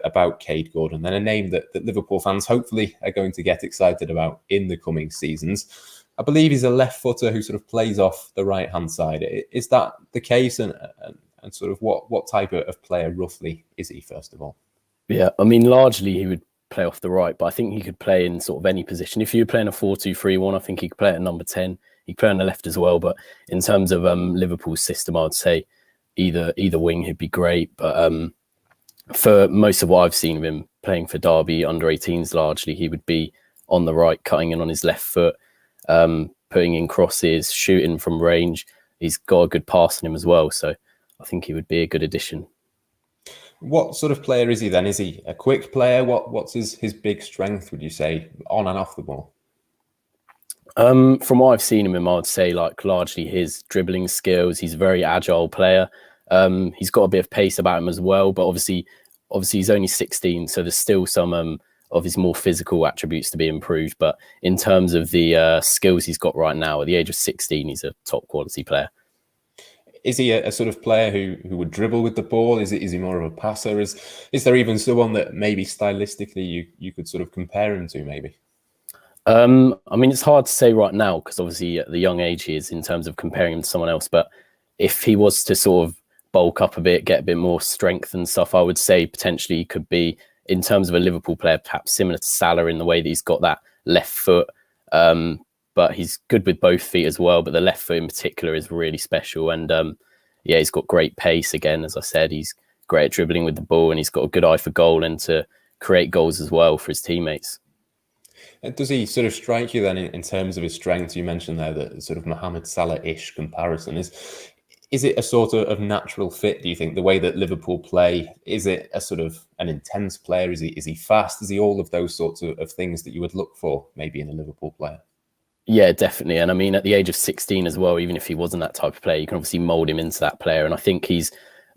about Kaide Gordon, then a name that Liverpool fans hopefully are going to get excited about in the coming seasons. I believe he's a left footer who sort of plays off the right hand side. Is that the case? And sort of what type of player roughly is he, first of all? Yeah, I mean, largely he would play off the right, but I think he could play in sort of any position. If you were playing a 4-2-3-1, I think he could play at number 10. He could play on the left as well. But in terms of Liverpool's system, I would say either wing he'd be great. But for most of what I've seen of him playing for Derby under 18s, largely he would be on the right, cutting in on his left foot, putting in crosses, shooting from range. He's got a good pass in him as well, so I think he would be a good addition. What sort of player is he then? Is he a quick player? What's his big strength, would you say, on and off the ball? From what I've seen him, I would say largely his dribbling skills. He's a very agile player. He's got a bit of pace about him as well, but obviously he's only 16, so there's still some of his more physical attributes to be improved. But in terms of the skills he's got right now, at the age of 16, he's a top quality player. Is he a sort of player who would dribble with the ball? Is he more of a passer? Is there even someone that maybe stylistically you could sort of compare him to, maybe? I mean, it's hard to say right now because obviously at the young age he is in terms of comparing him to someone else. But if he was to sort of bulk up a bit, get a bit more strength and stuff, I would say potentially he could be, in terms of a Liverpool player, perhaps similar to Salah in the way that he's got that left foot. But he's good with both feet as well. But the left foot in particular is really special. And yeah, he's got great pace. Again, as I said, he's great at dribbling with the ball and he's got a good eye for goal and to create goals as well for his teammates. Does he sort of strike you then in terms of his strengths? You mentioned there that sort of Mohamed Salah-ish comparison. Is it a sort of natural fit, do you think, the way that Liverpool play? Is it a sort of an intense player? Is he fast? Is he all of those sorts of things that you would look for maybe in a Liverpool player? Yeah, definitely. And I mean, at the age of 16 as well, even if he wasn't that type of player, you can obviously mould him into that player. And I think he's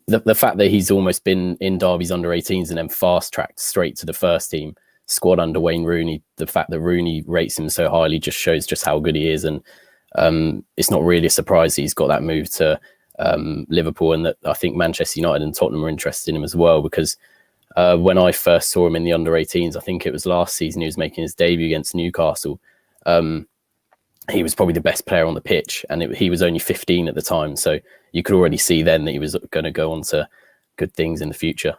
the fact that he's almost been in Derby's under 18s and then fast tracked straight to the first team squad under Wayne Rooney, the fact that Rooney rates him so highly just shows just how good he is. And it's not really a surprise that he's got that move to Liverpool, and that I think Manchester United and Tottenham are interested in him as well, because when I first saw him in the under 18s, I think it was last season, he was making his debut against Newcastle. He was probably the best player on the pitch, and he was only 15 at the time. So you could already see then that he was going to go on to good things in the future.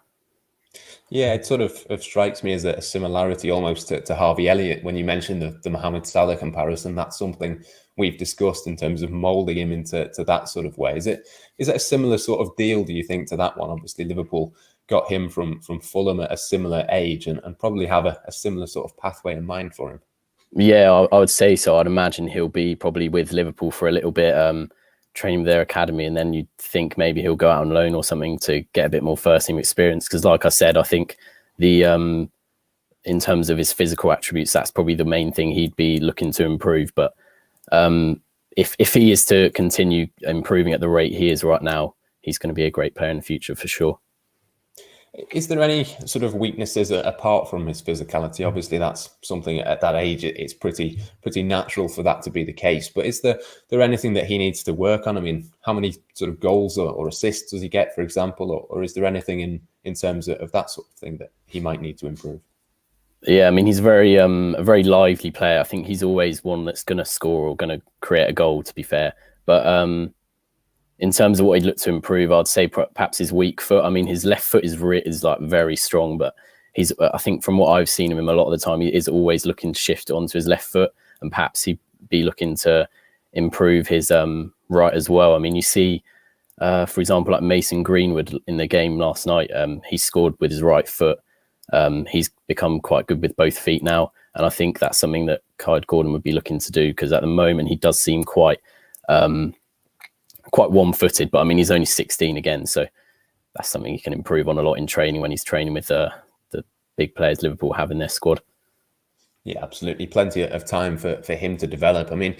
Yeah, it sort of strikes me as a similarity almost to Harvey Elliott when you mentioned the Mohamed Salah comparison. That's something we've discussed in terms of moulding him into that sort of way. Is it a similar sort of deal, do you think, to that one? Obviously, Liverpool got him from Fulham at a similar age and probably have a similar sort of pathway in mind for him. Yeah, I would say so. I'd imagine he'll be probably with Liverpool for a little bit, training with their academy, and then you'd think maybe he'll go out on loan or something to get a bit more first-team experience. Because like I said, I think in terms of his physical attributes, that's probably the main thing he'd be looking to improve. But if he is to continue improving at the rate he is right now, he's going to be a great player in the future for sure. Is there any sort of weaknesses apart from his physicality? Obviously, that's something at that age, it's pretty natural for that to be the case. But is there anything that he needs to work on? I mean, how many sort of goals or assists does he get, for example? Or is there anything in terms of that sort of thing that he might need to improve? Yeah, I mean, he's a very lively player. I think he's always one that's going to score or going to create a goal, to be fair. But in terms of what he'd look to improve, I'd say perhaps his weak foot. I mean, his left foot is like very strong, but I think from what I've seen of him a lot of the time, he is always looking to shift onto his left foot, and perhaps he'd be looking to improve his right as well. I mean, you see, for example, like Mason Greenwood in the game last night, he scored with his right foot. He's become quite good with both feet now, and I think that's something that Kaide Gordon would be looking to do, because at the moment he does seem quite one-footed, but I mean, he's only 16 again, so that's something he can improve on a lot in training when he's training with the big players Liverpool have in their squad. Yeah, absolutely. Plenty of time for him to develop. I mean,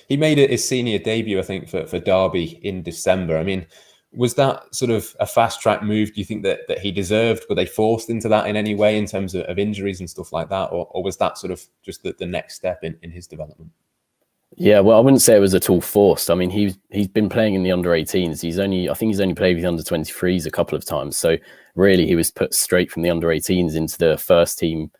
he made his senior debut, I think, for Derby in December. I mean, was that sort of a fast-track move? Do you think that he deserved? Were they forced into that in any way in terms of injuries and stuff like that? Or was that sort of just the next step in his development? Yeah, well, I wouldn't say it was at all forced. I mean, he's been playing in the under 18s. I think he's only played with the under 23s a couple of times. So really he was put straight from the under-18s into the first team,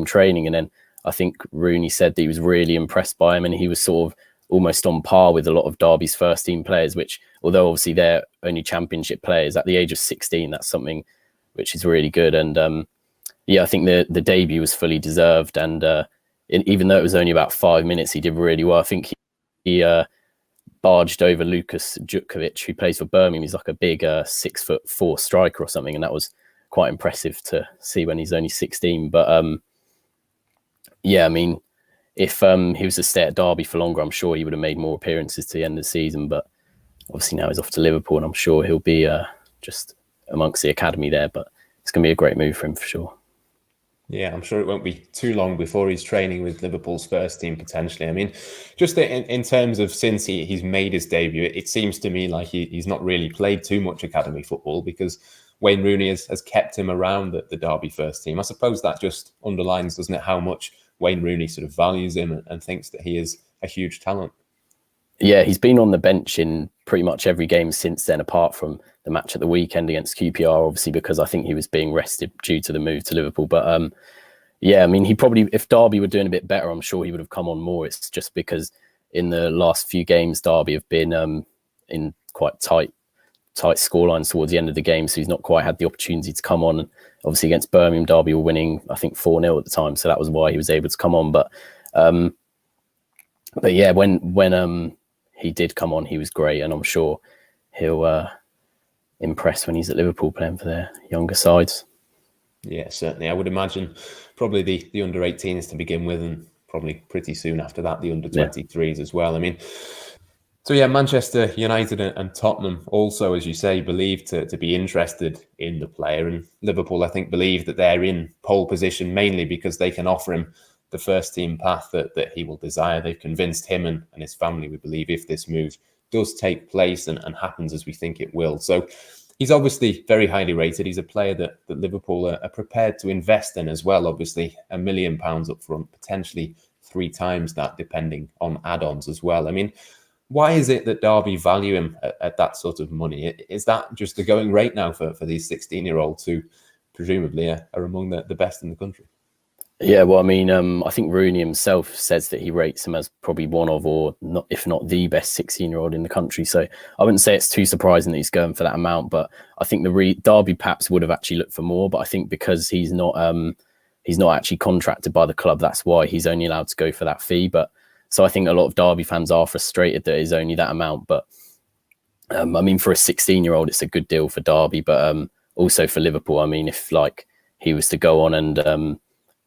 training. And then I think Rooney said that he was really impressed by him, and he was sort of almost on par with a lot of Derby's first team players, which, although obviously they're only championship players, at the age of 16, that's something which is really good. And I think the debut was fully deserved. And even though it was only about 5 minutes, he did really well. I think he barged over Lucas Djukovic, who plays for Birmingham. He's like a big 6'4" striker or something, and that was quite impressive to see when he's only 16. But I mean, if he was to stay at Derby for longer, I'm sure he would have made more appearances to the end of the season. But obviously now he's off to Liverpool, and I'm sure he'll be just amongst the academy there. But it's going to be a great move for him for sure. Yeah, I'm sure it won't be too long before he's training with Liverpool's first team, potentially. I mean, just in terms of since he's made his debut, it seems to me like he's not really played too much academy football, because Wayne Rooney has kept him around the Derby first team. I suppose that just underlines, doesn't it, how much Wayne Rooney sort of values him and thinks that he is a huge talent. Yeah, he's been on the bench in pretty much every game since then, apart from the match at the weekend against QPR, obviously, because I think he was being rested due to the move to Liverpool. But I mean, he probably, if Derby were doing a bit better, I'm sure he would have come on more. It's just because in the last few games, Derby have been in quite tight scorelines towards the end of the game, so he's not quite had the opportunity to come on. And obviously against Birmingham, Derby were winning, I think 4-0 at the time, so that was why he was able to come on. But yeah, when he did come on, he was great, and I'm sure he'll impress when he's at Liverpool playing for their younger sides. Yeah, certainly. I would imagine probably the under-18s to begin with, and probably pretty soon after that the under-23s as well. I mean, so yeah, Manchester United and Tottenham also, as you say, believed to be interested in the player, and Liverpool, I think, believe that they're in pole position mainly because they can offer him the first team path that he will desire. They've convinced him and his family, we believe, if this move does take place and happens as we think it will. So he's obviously very highly rated. He's a player that Liverpool are prepared to invest in as well. Obviously, £1 million up front, potentially 3 times that, depending on add-ons as well. I mean, why is it that Derby value him at that sort of money? Is that just the going rate now for these 16-year-olds who presumably are among the best in the country? Yeah, well, I mean, I think Rooney himself says that he rates him as probably one of, or not, if not the best 16-year-old in the country. So I wouldn't say it's too surprising that he's going for that amount. But I think Derby perhaps would have actually looked for more. But I think because he's not actually contracted by the club, that's why he's only allowed to go for that fee. But so I think a lot of Derby fans are frustrated that it's only that amount. But I mean, for a 16-year-old, it's a good deal for Derby, but also for Liverpool. I mean, if like he was to go on and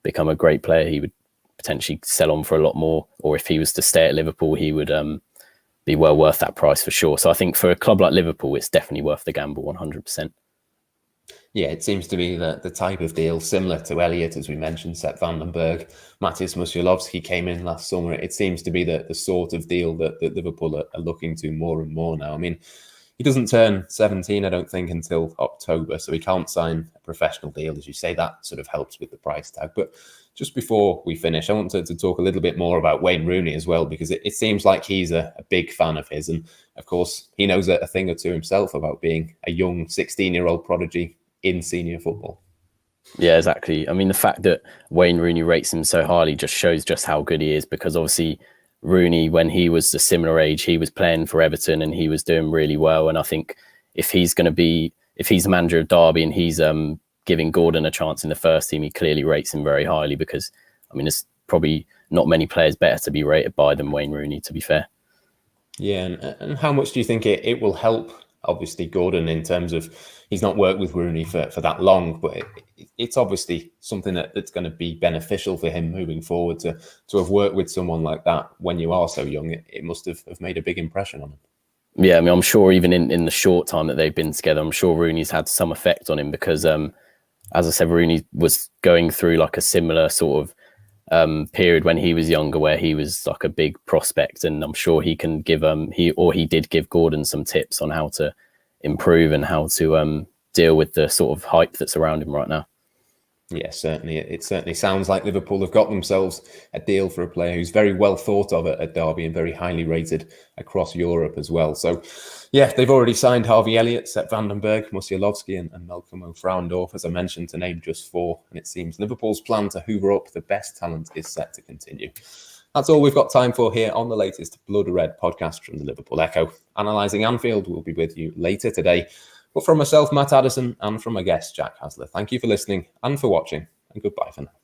become a great player, he would potentially sell on for a lot more. Or if he was to stay at Liverpool, he would be well worth that price for sure. So I think for a club like Liverpool, it's definitely worth the gamble, 100%. Yeah, it seems to be the type of deal similar to Elliott, as we mentioned, Sepp van den Berg. Matis Musialowski came in last summer. It seems to be the sort of deal that Liverpool are looking to more and more now. I mean, he doesn't turn 17, I don't think, until October, so he can't sign a professional deal. As you say, that sort of helps with the price tag. But just before we finish, I want to talk a little bit more about Wayne Rooney as well, because it seems like he's a big fan of his. And of course, he knows a thing or two himself about being a young 16-year-old prodigy in senior football. Yeah, exactly. I mean, the fact that Wayne Rooney rates him so highly just shows just how good he is, because obviously Rooney, when he was a similar age, he was playing for Everton and he was doing really well. And I think if he's the manager of Derby and he's giving Gordon a chance in the first team, he clearly rates him very highly, because, I mean, there's probably not many players better to be rated by than Wayne Rooney, to be fair. Yeah, and how much do you think it will help, obviously, Gordon, in terms of he's not worked with Rooney for that long, but it's obviously something that's going to be beneficial for him moving forward to have worked with someone like that when you are so young. It must have made a big impression on him. Yeah, I mean, I'm sure even in the short time that they've been together, I'm sure Rooney's had some effect on him, because as I said, Rooney was going through like a similar sort of period when he was younger, where he was like a big prospect, and I'm sure he can give he did give Gordon some tips on how to improve and how to deal with the sort of hype that's around him right now. Yeah, certainly. It certainly sounds like Liverpool have got themselves a deal for a player who's very well thought of at Derby and very highly rated across Europe as well. So, yeah, they've already signed Harvey Elliott, Sepp Vandenberg, Musialowski and Malcolm O'Fraundorf, as I mentioned, to name just four. And it seems Liverpool's plan to hoover up the best talent is set to continue. That's all we've got time for here on the latest Blood Red podcast from the Liverpool Echo. Analysing Anfield will be with you later today. But from myself, Matt Addison, and from my guest, Jack Hasler, thank you for listening and for watching, and goodbye for now.